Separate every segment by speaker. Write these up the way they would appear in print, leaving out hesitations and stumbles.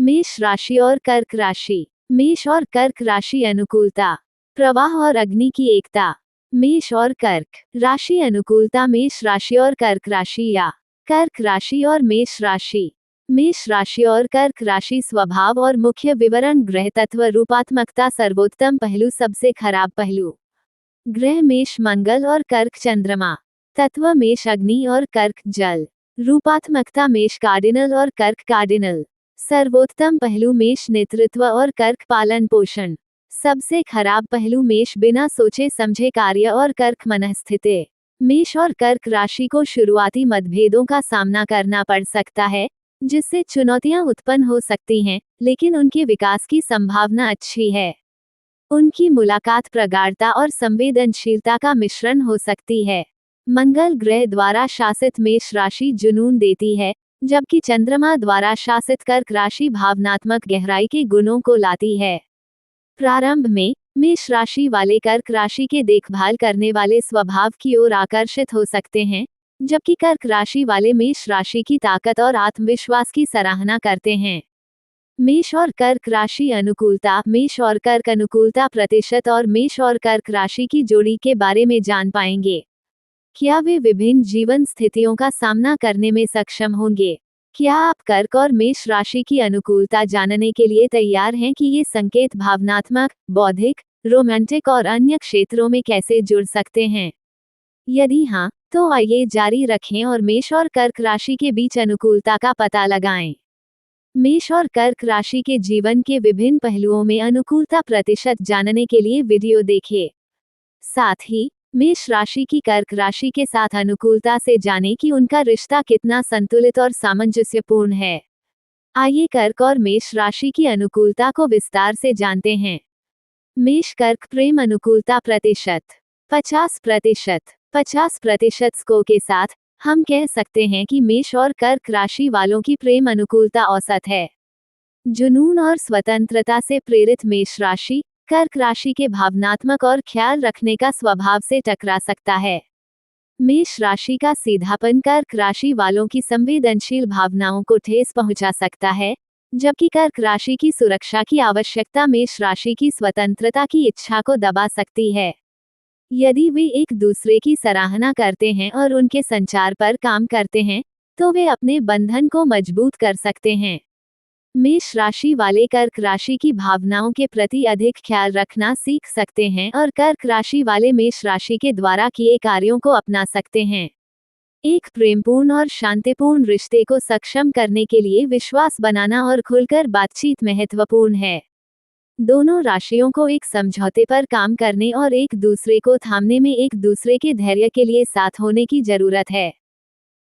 Speaker 1: मेष राशि और कर्क राशि। मेष और कर्क राशि अनुकूलता, प्रवाह और अग्नि की एकता। मेष और कर्क राशि अनुकूलता, मेष राशि और कर्क राशि या कर्क राशि और मेष राशि। मेष राशि और कर्क राशि स्वभाव और मुख्य विवरण। ग्रह तत्व रूपात्मकता, सर्वोत्तम पहलू, सबसे खराब पहलू। ग्रह मेष मंगल और कर्क चंद्रमा। तत्व मेष अग्नि और कर्क जल। रूपात्मकता मेष कार्डिनल और कर्क कार्डिनल। सर्वोत्तम पहलू मेष नेतृत्व और कर्क पालन पोषण। सबसे खराब पहलू मेष बिना सोचे समझे कार्य और कर्क मनःस्थिति। मेष और कर्क राशि को शुरुआती मतभेदों का सामना करना पड़ सकता है, जिससे चुनौतियां उत्पन्न हो सकती हैं, लेकिन उनके विकास की संभावना अच्छी है। उनकी मुलाकात प्रगाढ़ता और संवेदनशीलता का मिश्रण हो सकती है। मंगल ग्रह द्वारा शासित मेष राशि जुनून देती है, जबकि चंद्रमा द्वारा शासित कर्क राशि भावनात्मक गहराई के गुणों को लाती है। प्रारंभ में मेष राशि वाले कर्क राशि के देखभाल करने वाले स्वभाव की ओर आकर्षित हो सकते हैं, जबकि कर्क राशि वाले मेष राशि की ताकत और आत्मविश्वास की सराहना करते हैं। मेष और कर्क राशि अनुकूलता, मेष और कर्क अनुकूलता प्रतिशत और मेष और कर्क राशि की जोड़ी के बारे में जान पाएंगे। क्या वे विभिन्न जीवन स्थितियों का सामना करने में सक्षम होंगे? क्या आप कर्क और मेष राशि की अनुकूलता जानने के लिए तैयार हैं कि ये संकेत भावनात्मक, बौद्धिक, रोमांटिक और अन्य क्षेत्रों में कैसे जुड़ सकते हैं? यदि हाँ, तो आइए जारी रखें और मेष और कर्क राशि के बीच अनुकूलता का पता लगाएं। मेष और कर्क राशि के जीवन के विभिन्न पहलुओं में अनुकूलता प्रतिशत जानने के लिए वीडियो देखें। साथ ही मेष राशि की कर्क राशि के साथ अनुकूलता से जानें कि उनका रिश्ता कितना संतुलित और सामंजस्यपूर्ण है। आइए कर्क और मेष राशि की अनुकूलता को विस्तार से जानते हैं। मेष कर्क प्रेम अनुकूलता प्रतिशत 50%। 50% स्कोर के साथ हम कह सकते हैं कि मेष और कर्क राशि वालों की प्रेम अनुकूलता औसत है। जुनून और स्वतंत्रता से प्रेरित मेष राशि कर्क राशि के भावनात्मक और ख्याल रखने का स्वभाव से टकरा सकता है। मेष राशि का सीधापन कर्क राशि वालों की संवेदनशील भावनाओं को ठेस पहुंचा सकता है, जबकि कर्क राशि की सुरक्षा की आवश्यकता मेष राशि की स्वतंत्रता की इच्छा को दबा सकती है। यदि वे एक दूसरे की सराहना करते हैं और उनके संचार पर काम करते हैं, तो वे अपने बंधन को मजबूत कर सकते हैं। मेष राशि वाले कर्क राशि की भावनाओं के प्रति अधिक ख्याल रखना सीख सकते हैं और कर्क राशि वाले मेष राशि के द्वारा किए कार्यों को अपना सकते हैं। एक प्रेमपूर्ण और शांतिपूर्ण रिश्ते को सक्षम करने के लिए विश्वास बनाना और खुलकर बातचीत महत्वपूर्ण है। दोनों राशियों को एक समझौते पर काम करने और एक दूसरे को थामने में एक दूसरे के धैर्य के लिए साथ होने की जरूरत है।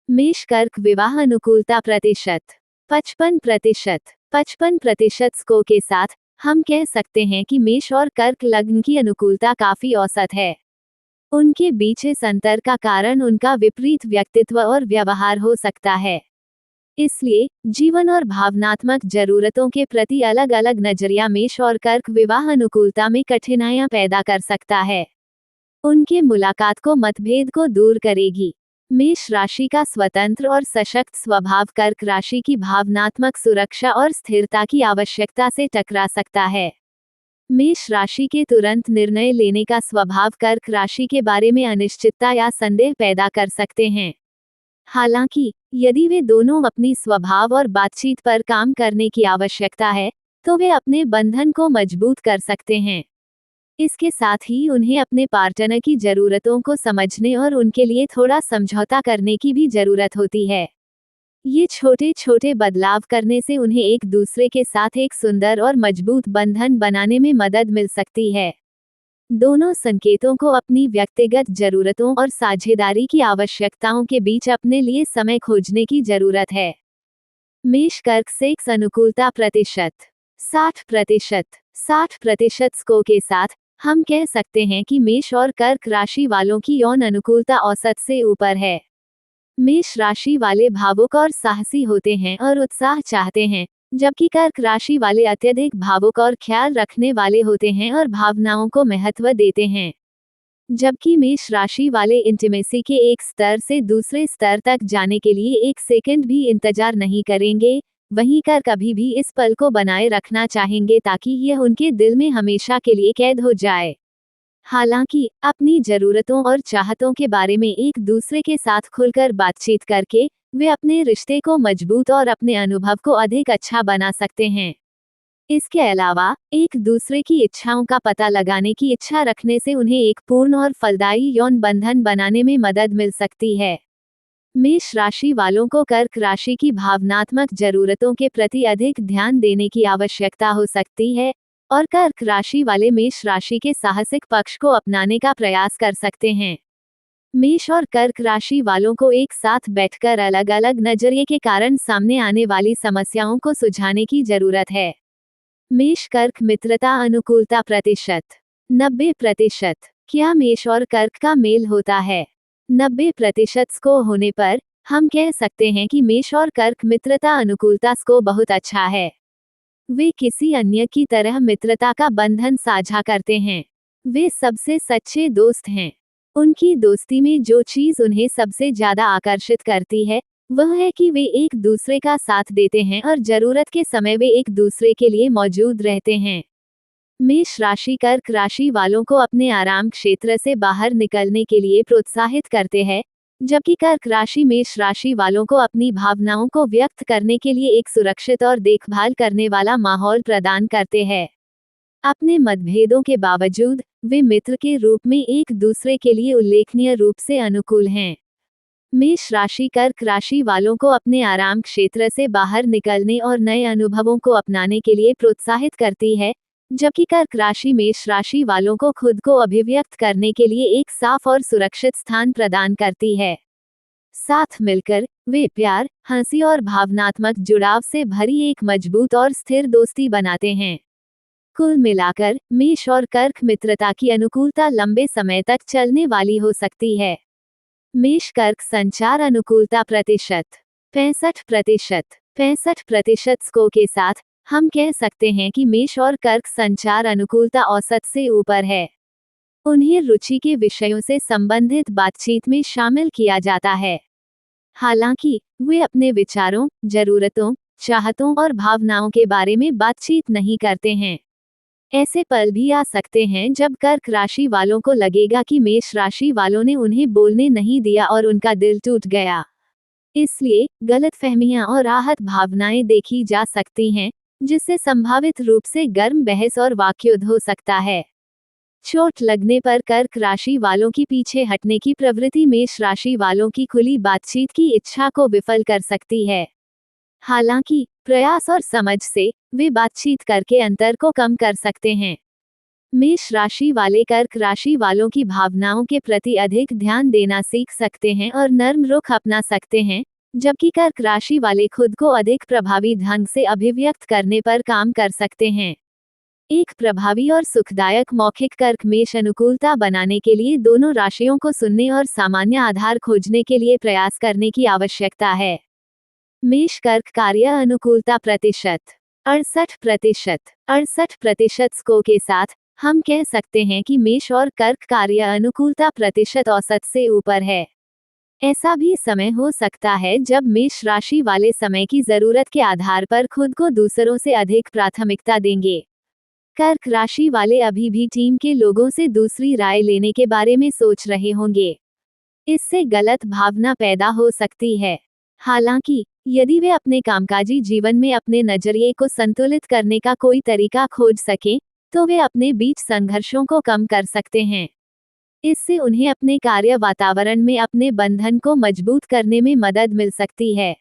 Speaker 1: मेष कर्क विवाह अनुकूलता प्रतिशत 55%। 55% स्कोर के साथ हम कह सकते हैं कि मेष और कर्क लग्न की अनुकूलता काफी औसत है। उनके बीच इस अंतर का कारण उनका विपरीत व्यक्तित्व और व्यवहार हो सकता है। इसलिए जीवन और भावनात्मक जरूरतों के प्रति अलग अलग नजरिया मेष और कर्क विवाह अनुकूलता में कठिनाइयां पैदा कर सकता है। उनके मुलाकात को मतभेद को दूर करेगी। मेष राशि का स्वतंत्र और सशक्त स्वभाव कर्क राशि की भावनात्मक सुरक्षा और स्थिरता की आवश्यकता से टकरा सकता है। मेष राशि के तुरंत निर्णय लेने का स्वभाव कर्क राशि के बारे में अनिश्चितता या संदेह पैदा कर सकते हैं। हालांकि यदि वे दोनों अपनी स्वभाव और बातचीत पर काम करने की आवश्यकता है, तो वे अपने बंधन को मजबूत कर सकते हैं। इसके साथ ही उन्हें अपने पार्टनर की जरूरतों को समझने और उनके लिए थोड़ा समझौता करने की भी जरूरत होती है। ये छोटे छोटे बदलाव करने से उन्हें एक दूसरे के साथ एक सुंदर और मजबूत बंधन बनाने में मदद मिल सकती है। दोनों संकेतों को अपनी व्यक्तिगत जरूरतों और साझेदारी की आवश्यकताओं के बीच अपने लिए समय खोजने की जरूरत है। मेष कर्क सेक्स अनुकूलता प्रतिशत 60%। 60% स्कोर के साथ हम कह सकते हैं कि मेष और कर्क राशि वालों की यौन अनुकूलता औसत से ऊपर है। मेष राशि वाले भावुक और साहसी होते हैं और उत्साह चाहते हैं, जबकि कर्क राशि वाले अत्यधिक भावुक और ख्याल रखने वाले होते हैं और भावनाओं को महत्व देते हैं। जबकि मेष राशि वाले इंटीमेसी के एक स्तर से दूसरे स्तर तक जाने के लिए एक सेकंड भी इंतजार नहीं करेंगे, वहीं कर्क अभी भी इस पल को बनाए रखना चाहेंगे ताकि यह उनके दिल में हमेशा के लिए कैद हो जाए। हालांकि अपनी जरूरतों और चाहतों के बारे में एक दूसरे के साथ खुलकर बातचीत करके वे अपने रिश्ते को मजबूत और अपने अनुभव को अधिक अच्छा बना सकते हैं। इसके अलावा एक दूसरे की इच्छाओं का पता लगाने की इच्छा रखने से उन्हें एक पूर्ण और फलदायी यौन बंधन बनाने में मदद मिल सकती है। मेष राशि वालों को कर्क राशि की भावनात्मक जरूरतों के प्रति अधिक ध्यान देने की आवश्यकता हो सकती है और कर्क राशि वाले मेष राशि के साहसिक पक्ष को अपनाने का प्रयास कर सकते हैं। मेष और कर्क राशि वालों को एक साथ बैठकर अलग अलग नजरिए के कारण सामने आने वाली समस्याओं को सुलझाने की जरूरत है। मेष कर्क मित्रता अनुकूलता प्रतिशत 90%। क्या मेष और कर्क का मेल होता है? 90% स्कोर होने पर हम कह सकते हैं कि मेष और कर्क मित्रता अनुकूलता स्कोर बहुत अच्छा है। वे किसी अन्य की तरह मित्रता का बंधन साझा करते हैं। वे सबसे सच्चे दोस्त हैं। उनकी दोस्ती में जो चीज उन्हें सबसे ज्यादा आकर्षित करती है वह है कि वे एक दूसरे का साथ देते हैं और जरूरत के समय वे एक दूसरे के लिए मौजूद रहते हैं। मेष राशि कर्क राशि वालों को अपने आराम क्षेत्र से बाहर निकलने के लिए प्रोत्साहित करते हैं, जबकि कर्क राशि मेष राशि वालों को अपनी भावनाओं को व्यक्त करने के लिए एक सुरक्षित और देखभाल करने वाला माहौल प्रदान करते हैं। अपने मतभेदों के बावजूद वे मित्र के रूप में एक दूसरे के लिए उल्लेखनीय रूप से अनुकूल हैं। मेष राशि कर्क राशि वालों को अपने आराम क्षेत्र से बाहर निकलने और नए अनुभवों को अपनाने के लिए प्रोत्साहित करती है, जबकि कर्क राशि मेष राशि वालों को खुद को अभिव्यक्त करने के लिए एक साफ और सुरक्षित स्थान प्रदान करती है। साथ मिलकर वे प्यार, हंसी और भावनात्मक जुड़ाव से भरी एक मजबूत और स्थिर दोस्ती बनाते हैं। कुल मिलाकर मेष और कर्क मित्रता की अनुकूलता लंबे समय तक चलने वाली हो सकती है। मेष कर्क संचार अनुकूलता प्रतिशत 65%। 65% स्कोर के साथ हम कह सकते हैं कि मेष और कर्क संचार अनुकूलता औसत से ऊपर है। उन्हें रुचि के विषयों से संबंधित बातचीत में शामिल किया जाता है। हालांकि वे अपने विचारों, जरूरतों, चाहतों और भावनाओं के बारे में बातचीत नहीं करते हैं। ऐसे पल भी आ सकते हैं जब कर्क राशि वालों को लगेगा कि मेष राशि वालों ने उन्हें बोलने नहीं दिया और उनका दिल टूट गया। इसलिए गलतफहमियां और आहत भावनाएं देखी जा सकती हैं, जिससे संभावित रूप से गर्म बहस और वाकयुद्ध हो सकता है। चोट लगने पर कर्क राशि वालों की पीछे हटने की प्रवृत्ति मेष राशि वालों की खुली बातचीत की इच्छा को विफल कर सकती है। हालांकि प्रयास और समझ से वे बातचीत करके अंतर को कम कर सकते हैं। मेष राशि वाले कर्क राशि वालों की भावनाओं के प्रति अधिक ध्यान देना सीख सकते हैं और नर्म रुख अपना सकते हैं, जबकि कर्क राशि वाले खुद को अधिक प्रभावी ढंग से अभिव्यक्त करने पर काम कर सकते हैं। एक प्रभावी और सुखदायक मौखिक कर्क मेष अनुकूलता बनाने के लिए दोनों राशियों को सुनने और सामान्य आधार खोजने के लिए प्रयास करने की आवश्यकता है। मेष कर्क कार्य अनुकूलता प्रतिशत 68%। 68% स्कोर के साथ हम कह सकते हैं कि मेष और कर्क कार्य अनुकूलता प्रतिशत औसत से ऊपर है। ऐसा भी समय हो सकता है जब मेष राशि वाले समय की जरूरत के आधार पर खुद को दूसरों से अधिक प्राथमिकता देंगे। कर्क राशि वाले अभी भी टीम के लोगों से दूसरी राय लेने के बारे में सोच रहे होंगे। इससे गलत भावना पैदा हो सकती है। हालांकि यदि वे अपने कामकाजी जीवन में अपने नजरिए को संतुलित करने का कोई तरीका खोज सकें, तो वे अपने बीच संघर्षों को कम कर सकते हैं। इससे उन्हें अपने कार्य वातावरण में अपने बंधन को मजबूत करने में मदद मिल सकती है।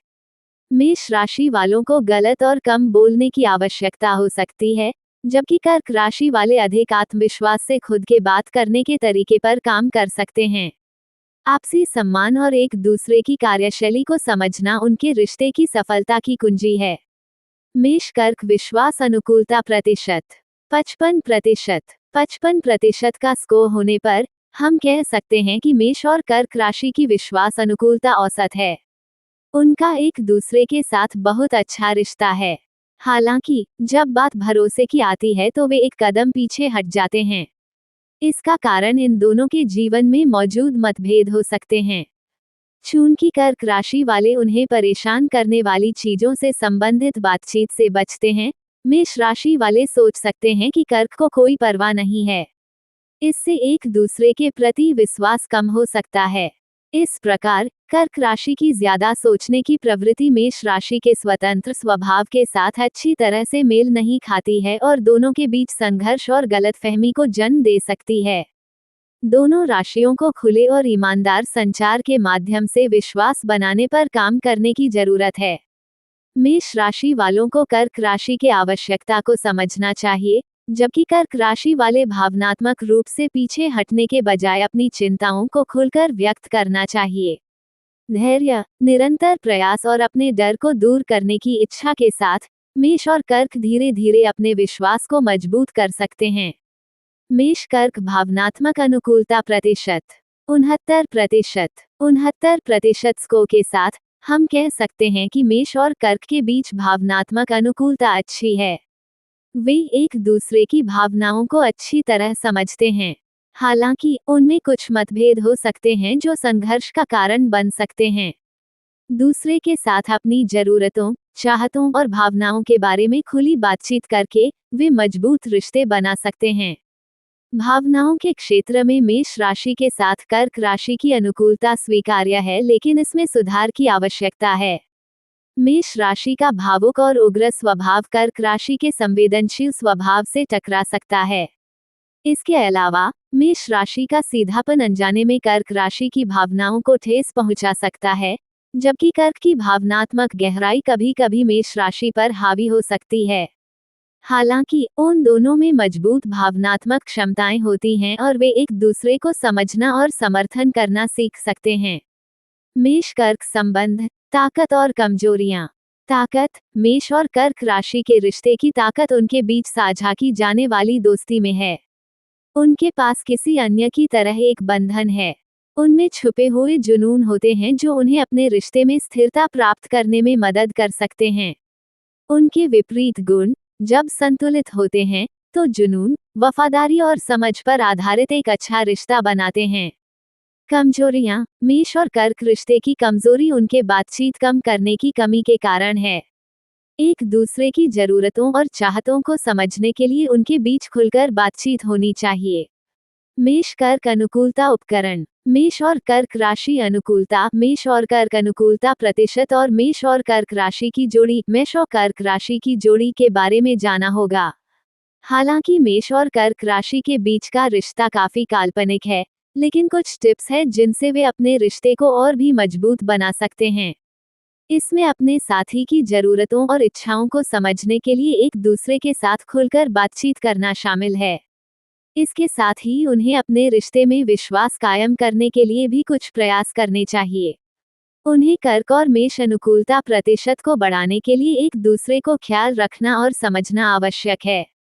Speaker 1: मेष राशि वालों को गलत और कम बोलने की आवश्यकता हो सकती है, जबकि कर्क राशि वाले अधिक आत्मविश्वास से खुद के बात करने के तरीके पर काम कर सकते हैं। आपसी सम्मान और एक दूसरे की कार्यशैली को समझना उनके रिश्ते की सफलता की कुंजी है। मेष कर्क विश्वास अनुकूलता प्रतिशत 55%। 55% का स्कोर होने पर हम कह सकते हैं कि मेष और कर्क राशि की विश्वास अनुकूलता औसत है। उनका एक दूसरे के साथ बहुत अच्छा रिश्ता है। हालांकि जब बात भरोसे की आती है तो वे एक कदम पीछे हट जाते हैं। इसका कारण इन दोनों के जीवन में मौजूद मतभेद हो सकते हैं। चूंकि कर्क राशि वाले उन्हें परेशान करने वाली चीजों से संबंधित बातचीत से बचते हैं, मेष राशि वाले सोच सकते हैं कि कर्क को कोई परवाह नहीं है। इससे एक दूसरे के प्रति विश्वास कम हो सकता है। इस प्रकार कर्क राशि की ज्यादा सोचने की प्रवृत्ति मेष राशि के स्वतंत्र स्वभाव के साथ अच्छी तरह से मेल नहीं खाती है और दोनों के बीच संघर्ष और गलतफहमी को जन्म दे सकती है। दोनों राशियों को खुले और ईमानदार संचार के माध्यम से विश्वास बनाने पर काम करने की जरूरत है। मेष राशि वालों को कर्क राशि के आवश्यकता को समझना चाहिए, जबकि कर्क राशि वाले भावनात्मक रूप से पीछे हटने के बजाय अपनी चिंताओं को खुलकर व्यक्त करना चाहिए। धैर्य, निरंतर प्रयास और अपने डर को दूर करने की इच्छा के साथ मेष और कर्क धीरे धीरे अपने विश्वास को मजबूत कर सकते हैं। मेष कर्क भावनात्मक अनुकूलता प्रतिशत 69%। 69% स्कोर के साथ हम कह सकते हैं कि मेष और कर्क के बीच भावनात्मक अनुकूलता अच्छी है। वे एक दूसरे की भावनाओं को अच्छी तरह समझते हैं। हालांकि उनमें कुछ मतभेद हो सकते हैं जो संघर्ष का कारण बन सकते हैं। दूसरे के साथ अपनी जरूरतों, चाहतों और भावनाओं के बारे में खुली बातचीत करके वे मजबूत रिश्ते बना सकते हैं। भावनाओं के क्षेत्र में मेष राशि के साथ कर्क राशि की अनुकूलता स्वीकार्य है, लेकिन इसमें सुधार की आवश्यकता है। मेष राशि का भावुक और उग्र स्वभाव कर्क राशि के संवेदनशील स्वभाव से टकरा सकता है। इसके अलावा मेष राशि का सीधापन अनजाने में कर्क राशि की भावनाओं को ठेस पहुंचा सकता है, जबकि कर्क की भावनात्मक गहराई कभी कभी मेष राशि पर हावी हो सकती है। हालांकि उन दोनों में मजबूत भावनात्मक क्षमताएं होती हैं और वे एक दूसरे को समझना और समर्थन करना सीख सकते हैं। मेष कर्क संबंध, ताकत और कमजोरियां। ताकत, मेष और कर्क राशि के रिश्ते की ताकत उनके बीच साझा की जाने वाली दोस्ती में है। उनके पास किसी अन्य की तरह एक बंधन है। उनमें छुपे हुए जुनून होते हैं जो उन्हें अपने रिश्ते में स्थिरता प्राप्त करने में मदद कर सकते हैं। उनके विपरीत गुण, जब संतुलित होते हैं, तो जुनून, वफादारी और समझ पर आधारित एक अच्छा रिश्ता बनाते हैं। कमजोरियां, मेष और कर्क रिश्ते की कमजोरी उनके बातचीत कम करने की कमी के कारण है। एक दूसरे की जरूरतों और चाहतों को समझने के लिए उनके बीच खुलकर बातचीत होनी चाहिए। मेष कर्क अनुकूलता उपकरण। मेष और कर्क राशि अनुकूलता। मेष और कर्क अनुकूलता प्रतिशत और मेष और कर्क राशि की जोड़ी। मेष और कर्क राशि की जोड़ी के बारे में जाना होगा। हालांकि मेष और कर्क राशि के बीच का रिश्ता काफी काल्पनिक है, लेकिन कुछ टिप्स हैं जिनसे वे अपने रिश्ते को और भी मजबूत बना सकते हैं। इसमें अपने साथी की जरूरतों और इच्छाओं को समझने के लिए एक दूसरे के साथ खुलकर बातचीत करना शामिल है। इसके साथ ही उन्हें अपने रिश्ते में विश्वास कायम करने के लिए भी कुछ प्रयास करने चाहिए। उन्हें कर्क और मेष अनुकूलता प्रतिशत को बढ़ाने के लिए एक दूसरे को ख्याल रखना और समझना आवश्यक है।